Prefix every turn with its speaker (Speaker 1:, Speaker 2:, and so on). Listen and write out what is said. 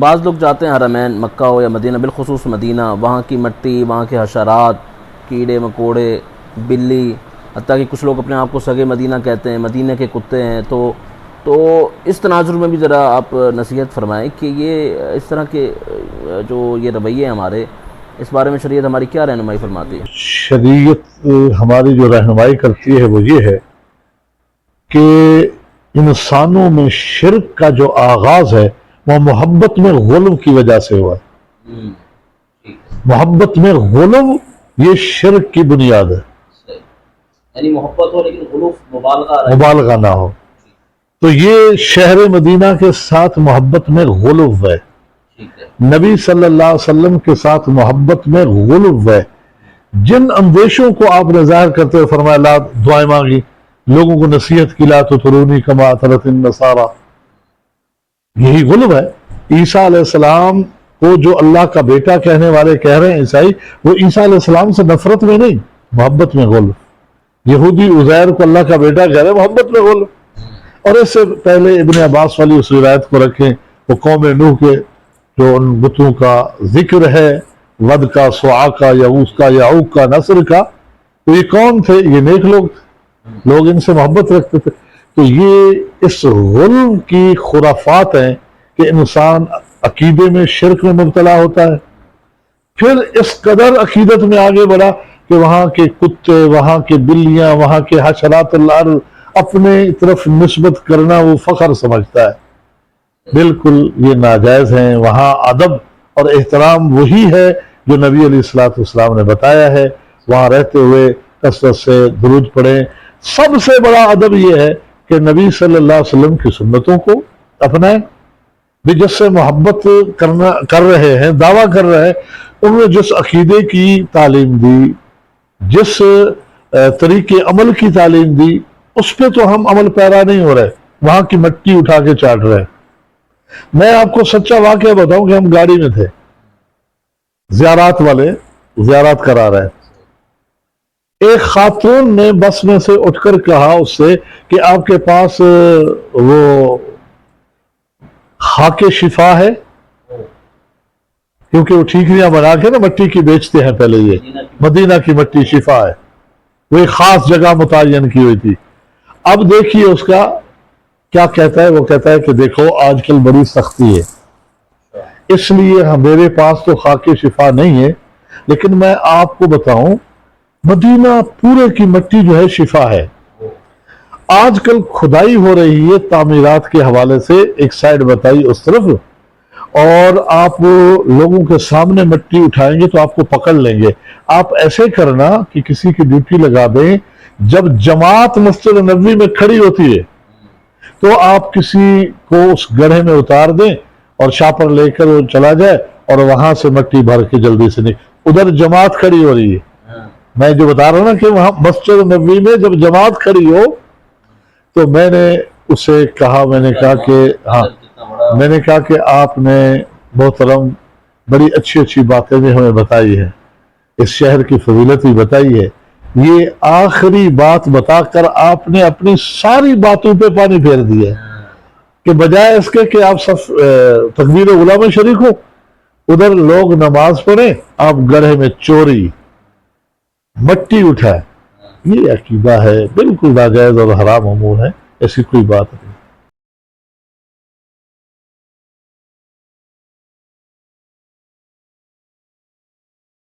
Speaker 1: بعض لوگ جاتے ہیں حرمین مکہ ہو یا مدینہ، بالخصوص مدینہ، وہاں کی مٹی، وہاں کے حشرات، کیڑے مکوڑے، بلی، حتیٰ کہ کچھ لوگ اپنے آپ کو سگے مدینہ کہتے ہیں، مدینہ کے کتے ہیں، تو اس تناظر میں بھی ذرا آپ نصیحت فرمائیں کہ یہ اس طرح کے جو یہ رویے ہمارے، اس بارے میں شریعت ہماری کیا رہنمائی فرماتی ہے؟
Speaker 2: شریعت ہماری جو رہنمائی کرتی ہے وہ یہ ہے کہ انسانوں میں شرک کا جو آغاز ہے وہ محبت میں غلو کی وجہ سے ہوا ہے۔ محبت میں غلو یہ شرک کی بنیاد ہے،
Speaker 1: یعنی محبت ہو لیکن غلو
Speaker 2: مبالغہ نہ ہو، تو یہ شہر مدینہ کے ساتھ محبت میں غلو ہے، نبی صلی اللہ علیہ وسلم کے ساتھ محبت میں غلو ہے۔ جن اندیشوں کو آپ نے ظاہر کرتے ہوئے فرمایا لا دعائیں مانگی، لوگوں کو نصیحت کی لا تطرونی کما اطرت النصارى، یہی غلو ہے۔ عیسیٰ علیہ السلام کو جو اللہ کا بیٹا کہنے والے کہہ رہے ہیں عیسائی، وہ عیسیٰ علیہ السلام سے نفرت میں نہیں، محبت میں غلو۔ یہودی عزیر کو اللہ کا بیٹا کہہ رہے ہیں، محبت میں غلو۔ اور اس سے پہلے ابن عباس والی اس روایت کو رکھیں، وہ قوم نوح کے جو ان بتوں کا ذکر ہے، ود کا، سواع کا، یعوث کا، یعوق کا، نصر کا، تو یہ کون تھے؟ یہ نیک لوگ ان سے محبت رکھتے تھے۔ تو یہ اس غلو کی خرافات ہیں کہ انسان عقیدے میں شرک میں مبتلا ہوتا ہے، پھر اس قدر عقیدت میں آگے بڑھا کہ وہاں کے کتے، وہاں کے بلیاں، وہاں کے حشرات الارض اپنے طرف نسبت کرنا وہ فخر سمجھتا ہے۔ بالکل یہ ناجائز ہیں۔ وہاں ادب اور احترام وہی ہے جو نبی علیہ السلام نے بتایا ہے۔ وہاں رہتے ہوئے کثرت سے درود پڑھیں۔ سب سے بڑا ادب یہ ہے کہ نبی صلی اللہ علیہ وسلم کی سنتوں کو اپنائیں، بھی جس سے محبت کر رہے ہیں، دعویٰ کر رہے ہیں، انہوں نے جس عقیدے کی تعلیم دی، جس طریقے عمل کی تعلیم دی، اس پہ تو ہم عمل پیرا نہیں ہو رہے، وہاں کی مٹی اٹھا کے چاٹ رہے ہیں۔ میں آپ کو سچا واقعہ بتاؤں کہ ہم گاڑی میں تھے، زیارات والے زیارات کرا رہے ہیں، ایک خاتون نے بس میں سے اٹھ کر کہا اس سے کہ آپ کے پاس وہ خاک شفا ہے، کیونکہ وہ ٹھیکریاں بنا کے نا مٹی کی بیچتے ہیں پہلے، یہ مدینہ کی مٹی شفا ہے، وہ ایک خاص جگہ متعین کی ہوئی تھی۔ اب دیکھیے اس کا کیا کہتا ہے، وہ کہتا ہے کہ دیکھو آج کل بڑی سختی ہے، اس لیے میرے پاس تو خاک شفا نہیں ہے، لیکن میں آپ کو بتاؤں مدینہ پورے کی مٹی جو ہے شفا ہے۔ آج کل کھدائی ہو رہی ہے تعمیرات کے حوالے سے، ایک سائڈ بتائی اس طرف، اور آپ لوگوں کے سامنے مٹی اٹھائیں گے تو آپ کو پکڑ لیں گے۔ آپ ایسے کرنا کہ کسی کی ڈیوٹی لگا دیں، جب جماعت مسجد نبوی میں کھڑی ہوتی ہے تو آپ کسی کو اس گڑھے میں اتار دیں اور شاپر لے کر وہ چلا جائے اور وہاں سے مٹی بھر کے جلدی سے ادھر جماعت کھڑی ہو رہی ہے۔ میں جو بتا رہا ہوں نا کہ وہاں مسجد نبوی میں جب جماعت کھڑی ہو تو میں نے اسے کہا، میں نے کہا کہ آپ نے محترم بڑی اچھی اچھی باتیں بھی ہمیں بتائی ہیں، اس شہر کی فضیلت بھی بتائی ہے، یہ آخری بات بتا کر آپ نے اپنی ساری باتوں پہ پانی پھیر دیا ہے کہ بجائے اس کے کہ آپ سب تکبیر اولیٰ میں شریک ہو، ادھر لوگ نماز پڑھیں، آپ گڑھے میں چوری مٹی اٹھائے۔ یہ عقیدہ ہے بالکل ناجائز اور حرام امور ہے، ایسی کوئی بات نہیں۔